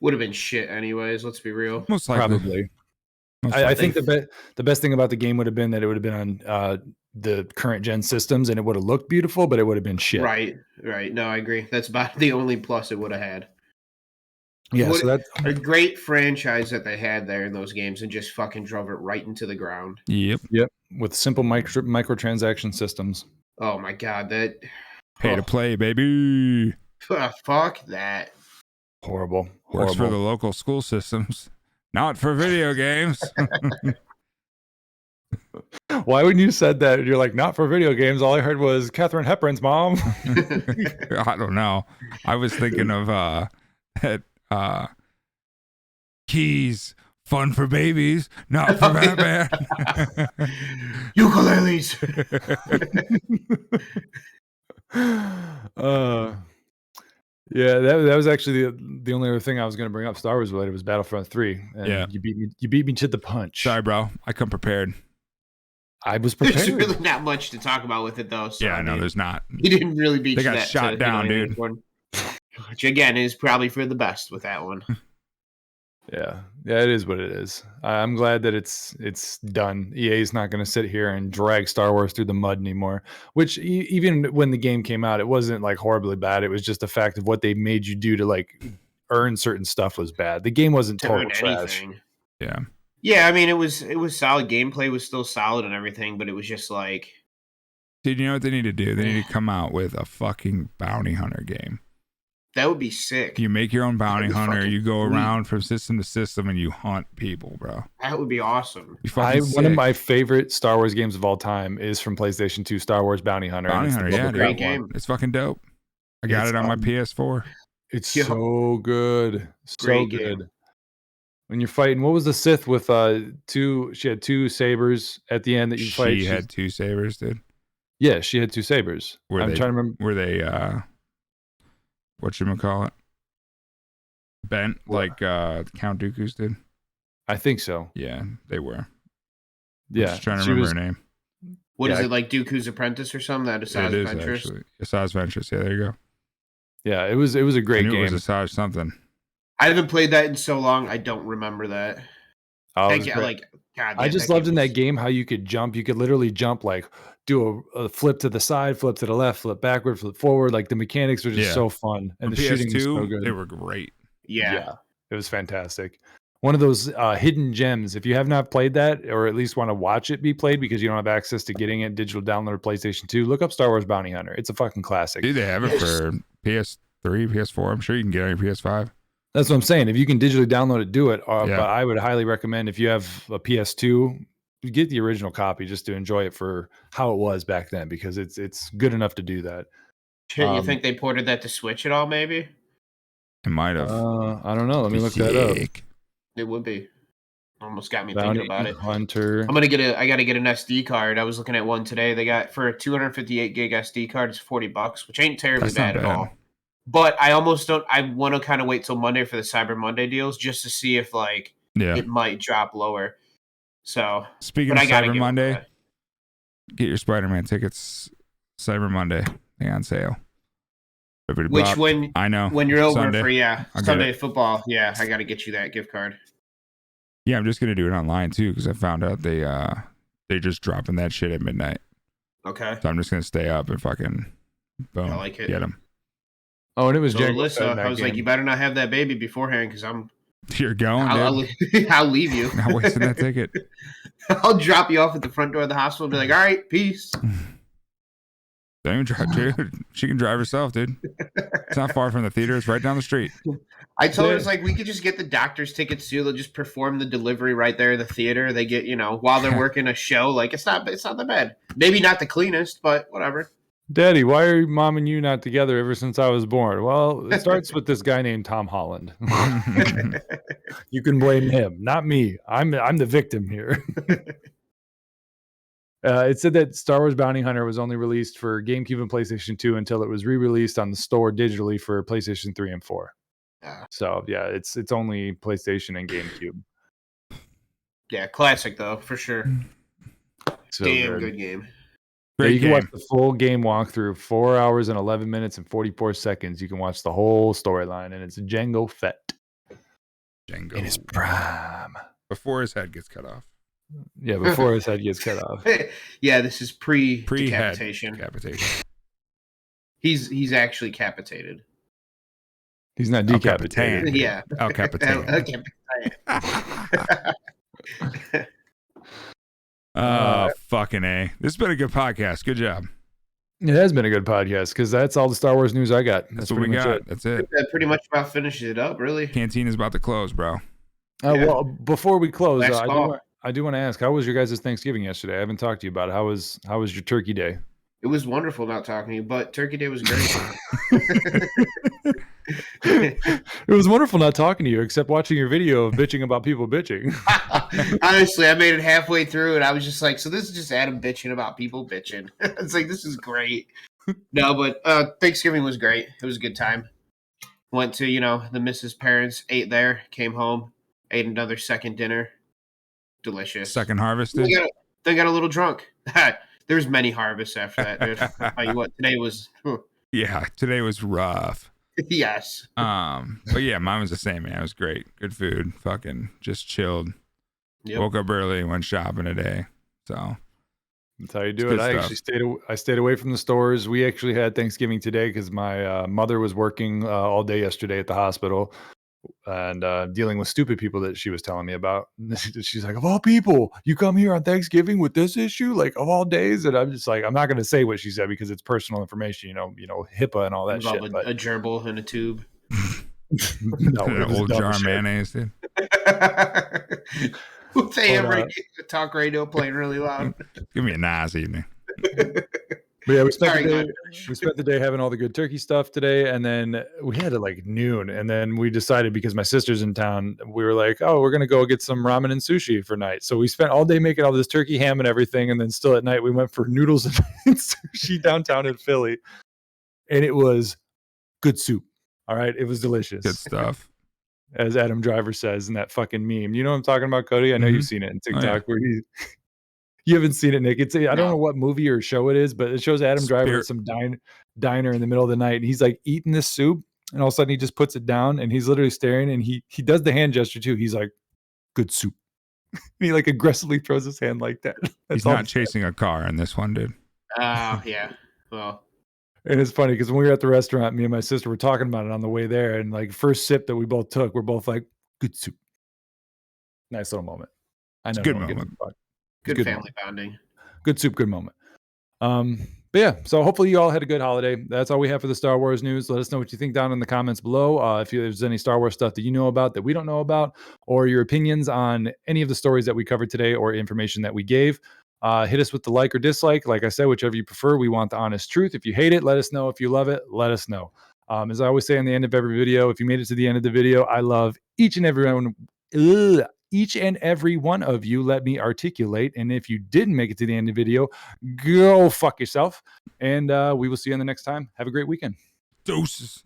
would have been shit anyways. Let's be real. Most likely. Probably. Most I likely. think the best thing about the game would have been that it would have been on the current gen systems, and it would have looked beautiful, but it would have been shit. Right. No, I agree. That's about the only plus it would have had. Yeah, What- so that's A great franchise that they had there in those games and just fucking drove it right into the ground. Yep. with simple microtransaction systems. Oh my god, that Pay to play, baby. fuck that. Horrible. Works for the local school systems, not for video games. Why when you said that, you're like, not for video games? All I heard was Katharine Hepburn's mom. I don't know. I was thinking of that Keys, fun for babies, not for Batman. Ukuleles. Yeah, that was actually the only other thing I was going to bring up Star Wars related was Battlefront 3. And Yeah. you beat me to the punch. Sorry, bro. I come prepared. I was There's prepared. really not much to talk about with it though. So, Yeah, I know mean, there's not. he didn't really beat They you got that shot to, down, anything dude. important. Which again is probably for the best with that one. Yeah, it is what it is. I'm glad that it's done. EA is not going to sit here and drag Star Wars through the mud anymore. Which even when the game came out, it wasn't like horribly bad. It was just the fact of what they made you do to like earn certain stuff was bad. The game wasn't To total earn trash. anything. Yeah. Yeah, I mean it was solid. Gameplay was still solid and everything, but it was just like Dude, you know what they need to do? They need to come out with a fucking bounty hunter game. that would be sick. You make your own bounty That'd be hunter. fucking You go sweet. around from system to system and you hunt people, bro. That would be awesome. You fucking One of sick. my favorite Star Wars games of all time is from PlayStation 2, Star Wars Bounty Hunter. and Bounty it's the Hunter, yeah, Boba dude. Fett Great one. game. It's fucking dope. I got It's, it on my PS4. It's Yeah. so good. So Great good. game. When you're fighting, what was the Sith with she had 2 sabers at the end that you fight? She had 2 sabers, dude. Yeah, she had 2 sabers. Were I'm they- trying to remember. Were they whatchamacallit? Bent like Count Dooku's did? I think so. Yeah, they were. I'm Yeah. just trying to she remember was- her name. What is Yeah. it like Dooku's Apprentice or something? That Asajj It is Adventures? actually Asajj Ventress. Yeah, there you go. Yeah, it was a I great knew game. it was Asajj something. I haven't played that in so long. I don't remember that. Oh, it Heck was yeah, great. like God. I just loved in that game how you could jump. You could literally jump, like do a flip to the side, flip to the left, flip backward, flip forward. Like the mechanics were just Yeah. so fun, and On the shooting was so PS2, good. they were great. Yeah. It was fantastic. one of those hidden gems. If you have not played that, or at least want to watch it be played because you don't have access to getting it digital download or PlayStation 2, look up Star Wars Bounty Hunter. It's a fucking classic. Dude, they have it for PS3, PS4. I'm sure you can get it on your PS5. That's what I'm saying. If you can digitally download it, do it. But I would highly recommend if you have a PS2, you get the original copy just to enjoy it for how it was back then, because it's good enough to do that. You think they ported that to Switch at all? Maybe it might have. I don't know. Let me look that up. It would be. Almost got me Bounty thinking about it. Hunter. I gotta get an SD card. I was looking at one today. They got for a 258 gig SD card, it's $40, which ain't terribly bad at all. But I almost don't. I want to kind of wait till Monday for the Cyber Monday deals just to see if it might drop lower. So speaking of Cyber Monday, get your Spider-Man tickets. Cyber Monday, they on sale. Which when I know when you're over Sunday, for Sunday football, I got to get you that gift card. Yeah, I'm just gonna do it online too because I found out they just dropping that shit at midnight. Okay. So I'm just gonna stay up and fucking boom, I like it. get them. Oh, and it was so Alyssa. I was like, you better not have that baby beforehand because You're going. I'll leave you. Not wasting that ticket. I'll drop you off at the front door of the hospital and be like, all right, peace. Don't even drive, dude. She can drive herself, dude. It's not far from the theater. It's right down the street. I told her, it's like, we could just get the doctor's tickets too. They'll just perform the delivery right there in the theater. They get, while they're working a show. Like, it's not that bad. Maybe not the cleanest, but whatever. Daddy, why are mom and you not together ever since I was born? Well, it starts with this guy named Tom Holland. You can blame him, not me. I'm the victim here. It said that Star Wars Bounty Hunter was only released for GameCube and PlayStation 2 until it was re-released on the store digitally for PlayStation 3 and 4. So yeah, it's only PlayStation and GameCube. Yeah, classic though, for sure. So damn good game. Yeah, you can watch the full game walkthrough, 4 hours and 11 minutes and 44 seconds. You can watch the whole storyline, and it's Jango Fett. Jango in his prime. Before his head gets cut off. Yeah, before his head gets cut off. Yeah, this is pre-decapitation. Decapitation. He's actually capitated. He's not decapitated. Yeah. El Capitan. Fucking A. This has been a good podcast. Good job. It has been a good podcast because that's all the Star Wars news I got. That's what we got. That's it. That pretty much about finishes it up, really. Canteen is about to close, bro. Well, before we close, I do want to ask, how was your guys' Thanksgiving yesterday? I haven't talked to you about it. How was your turkey day? It was wonderful not talking to you, but Turkey Day was great. It was wonderful not talking to you, except watching your video of bitching about people bitching. Honestly, I made it halfway through, and I was just like, so this is just Adam bitching about people bitching. It's like, this is great. No, but Thanksgiving was great. It was a good time. Went to, the missus' parents, ate there, came home, ate another second dinner. Delicious. Second harvested? They got a little drunk. There's many harvests after that, dude. I'll tell you what, today was... Yeah, today was rough. Yes. But yeah, mine was the same, man. It was great. Good food. Fucking just chilled. Yep. Woke up early, went shopping today. So that's how you do it. I stayed away from the stores. We actually had Thanksgiving today because my mother was working all day yesterday at the hospital and dealing with stupid people that she was telling me about. She's like, of all people, you come here on Thanksgiving with this issue, like of all days. And I'm just like, I'm not going to say what she said because it's personal information, HIPAA and all that shit. A gerbil in a tube. No, an old jar of mayonnaise, dude. They ever talk radio playing really loud. Give me a nice evening. But yeah, we spent the day having all the good turkey stuff today, and then we had it like noon, and then we decided because my sister's in town, we were like, oh, we're gonna go get some ramen and sushi for night. So we spent all day making all this turkey ham and everything, and then still at night we went for noodles and sushi downtown in Philly, and it was good soup. All right, it was delicious. Good stuff. As Adam Driver says in that fucking meme. You know what I'm talking about, Cody? I know you've seen it in TikTok where you haven't seen it, Nick. I don't know what movie or show it is, but it shows Adam Driver at some diner in the middle of the night, and he's like eating this soup, and all of a sudden he just puts it down, and he's literally staring, and he does the hand gesture too. He's like, "Good soup." And he like aggressively throws his hand like that. He's not chasing a car in this one, dude. Oh yeah, well. And it's funny because when we were at the restaurant, me and my sister were talking about it on the way there, and like first sip that we both took, we're both like, "Good soup." Nice little moment. I It's know a good no one gives moment. a fuck. Good Good family bonding. Good soup, good moment. But yeah, so hopefully you all had a good holiday. That's all we have for the Star Wars news. Let us know what you think down in the comments below. If there's any Star Wars stuff that you know about that we don't know about, or your opinions on any of the stories that we covered today or information that we gave. Hit us with the like or dislike. Like I said, whichever you prefer. We want the honest truth. If you hate it, let us know. If you love it, let us know. As I always say on the end of every video, if you made it to the end of the video, I love each and every one. Each and every one of you. Let me articulate. And if you didn't make it to the end of the video, go fuck yourself. And we will see you on the next time. Have a great weekend. Deuces.